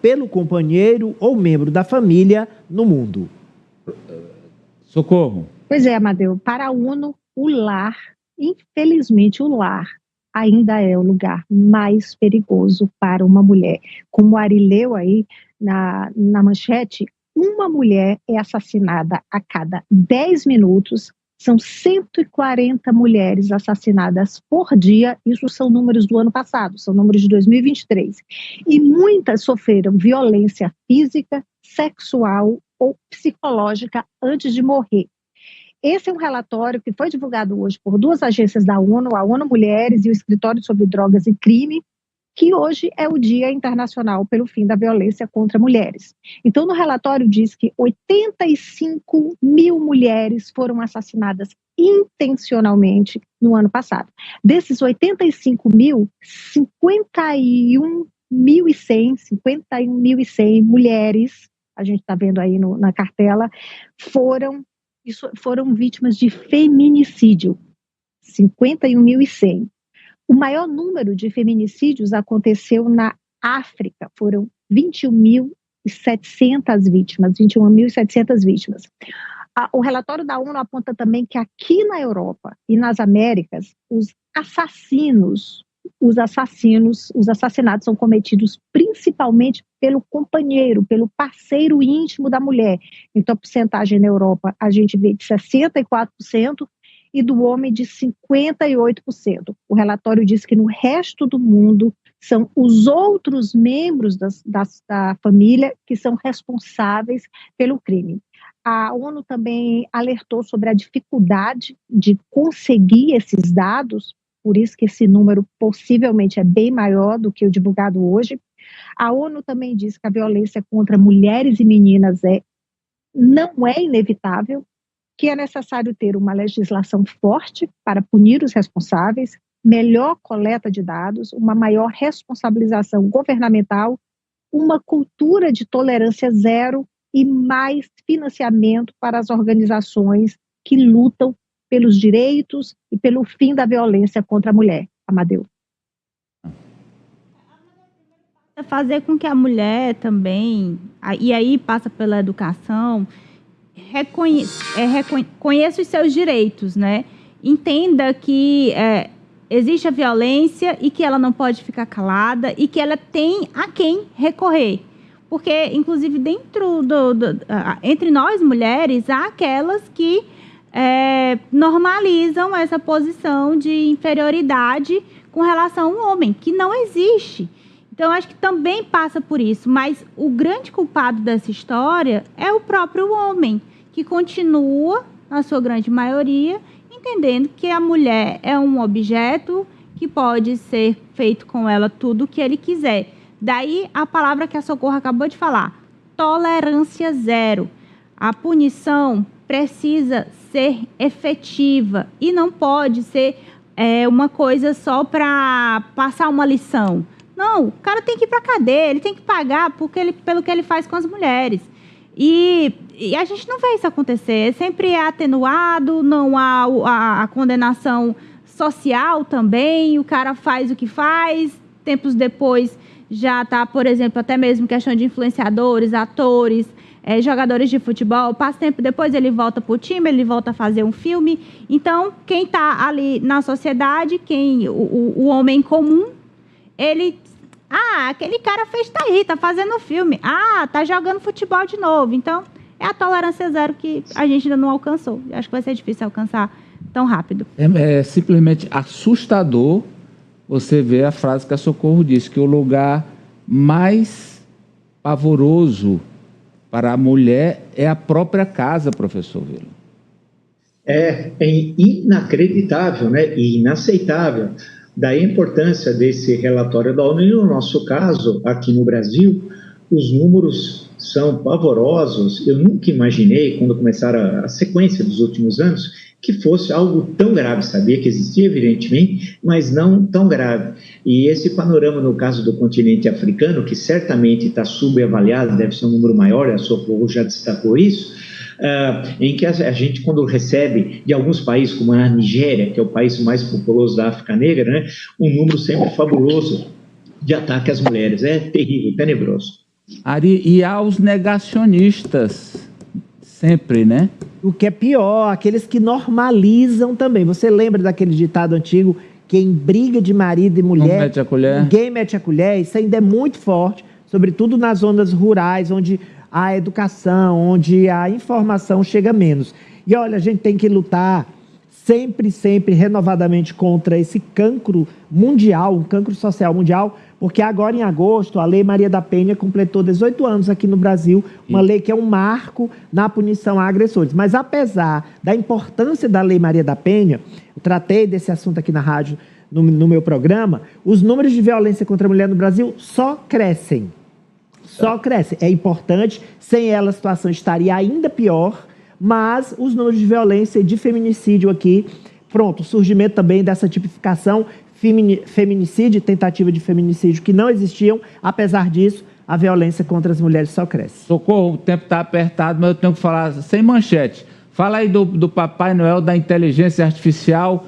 pelo companheiro ou membro da família no mundo. Socorro. Pois é, Amadeu, para a ONU, o lar, infelizmente o lar, ainda é o lugar mais perigoso para uma mulher. Como o Ari leu aí na manchete, uma mulher é assassinada a cada 10 minutos, são 140 mulheres assassinadas por dia, isso são números do ano passado, são números de 2023. E muitas sofreram violência física, sexual ou psicológica antes de morrer. Esse é um relatório que foi divulgado hoje por duas agências da ONU, a ONU Mulheres e o Escritório sobre Drogas e Crime, que hoje é o Dia Internacional pelo Fim da Violência contra Mulheres. Então, no relatório diz que 85 mil mulheres foram assassinadas intencionalmente no ano passado. Desses 85 mil, 51.100 mulheres, a gente está vendo aí na cartela, foram vítimas de feminicídio. 51.100. O maior número de feminicídios aconteceu na África, foram 21.700 vítimas. O relatório da ONU aponta também que aqui na Europa e nas Américas, os assassinatos são cometidos principalmente pelo companheiro, pelo parceiro íntimo da mulher. Então, a porcentagem na Europa, a gente vê de 64%, e do homem de 58%. O relatório diz que no resto do mundo são os outros membros da família que são responsáveis pelo crime. A ONU também alertou sobre a dificuldade de conseguir esses dados, por isso que esse número possivelmente é bem maior do que o divulgado hoje. A ONU também diz que a violência contra mulheres e meninas não é inevitável, que é necessário ter uma legislação forte para punir os responsáveis, melhor coleta de dados, uma maior responsabilização governamental, uma cultura de tolerância zero e mais financiamento para as organizações que lutam pelos direitos e pelo fim da violência contra a mulher. Amadeu. Fazer com que a mulher também, e aí passa pela educação, conheça os seus direitos, né? Entenda que existe a violência e que ela não pode ficar calada e que ela tem a quem recorrer. Porque, inclusive, entre nós mulheres, há aquelas que normalizam essa posição de inferioridade com relação ao homem, que não existe. Então, acho que também passa por isso, mas o grande culpado dessa história é o próprio homem, que continua, na sua grande maioria, entendendo que a mulher é um objeto que pode ser feito com ela tudo o que ele quiser. Daí a palavra que a Socorro acabou de falar, tolerância zero. A punição precisa ser efetiva e não pode ser uma coisa só para passar uma lição. Não, o cara tem que ir para a cadeia, ele tem que pagar pelo que ele faz com as mulheres. E a gente não vê isso acontecer, sempre é atenuado, não há a condenação social também, o cara faz o que faz, tempos depois já está, por exemplo, até mesmo questão de influenciadores, atores, jogadores de futebol, passa tempo depois ele volta para o time, ele volta a fazer um filme. Então, quem está ali na sociedade, o homem comum, ele... aquele cara tá aí, tá fazendo filme. Tá jogando futebol de novo. Então, é a tolerância zero que a gente ainda não alcançou. Acho que vai ser difícil alcançar tão rápido. É simplesmente assustador você ver a frase que a Socorro disse, que o lugar mais pavoroso para a mulher é a própria casa, professor Vila. É inacreditável, né? E inaceitável. Daí a importância desse relatório da ONU, e no nosso caso, aqui no Brasil, os números são pavorosos. Eu nunca imaginei, quando começaram a sequência dos últimos anos, que fosse algo tão grave. Sabia que existia, evidentemente, mas não tão grave. E esse panorama, no caso do continente africano, que certamente está subavaliado, deve ser um número maior, a Socorro já destacou isso, em que a gente, quando recebe de alguns países, como a Nigéria, que é o país mais populoso da África Negra, né, um número sempre fabuloso de ataque às mulheres. É terrível, tenebroso. Ari, e aos negacionistas, sempre, né? O que é pior, aqueles que normalizam também. Você lembra daquele ditado antigo, quem briga de marido e mulher... Não mete a colher. Ninguém mete a colher. Isso ainda é muito forte, sobretudo nas zonas rurais, onde a educação, onde a informação chega menos. E olha, a gente tem que lutar sempre, sempre, renovadamente contra esse cancro mundial, um cancro social mundial, porque agora em agosto a Lei Maria da Penha completou 18 anos aqui no Brasil, uma lei que é um marco na punição a agressores. Mas apesar da importância da Lei Maria da Penha, eu tratei desse assunto aqui na rádio, no meu programa, os números de violência contra a mulher no Brasil só crescem. Só crescem. É importante, sem ela a situação estaria ainda pior, mas os números de violência e de feminicídio aqui, pronto, o surgimento também dessa tipificação, feminicídio, tentativa de feminicídio que não existiam, apesar disso, a violência contra as mulheres só cresce. Socorro, o tempo está apertado, mas eu tenho que falar sem manchete. Fala aí do Papai Noel, da inteligência artificial,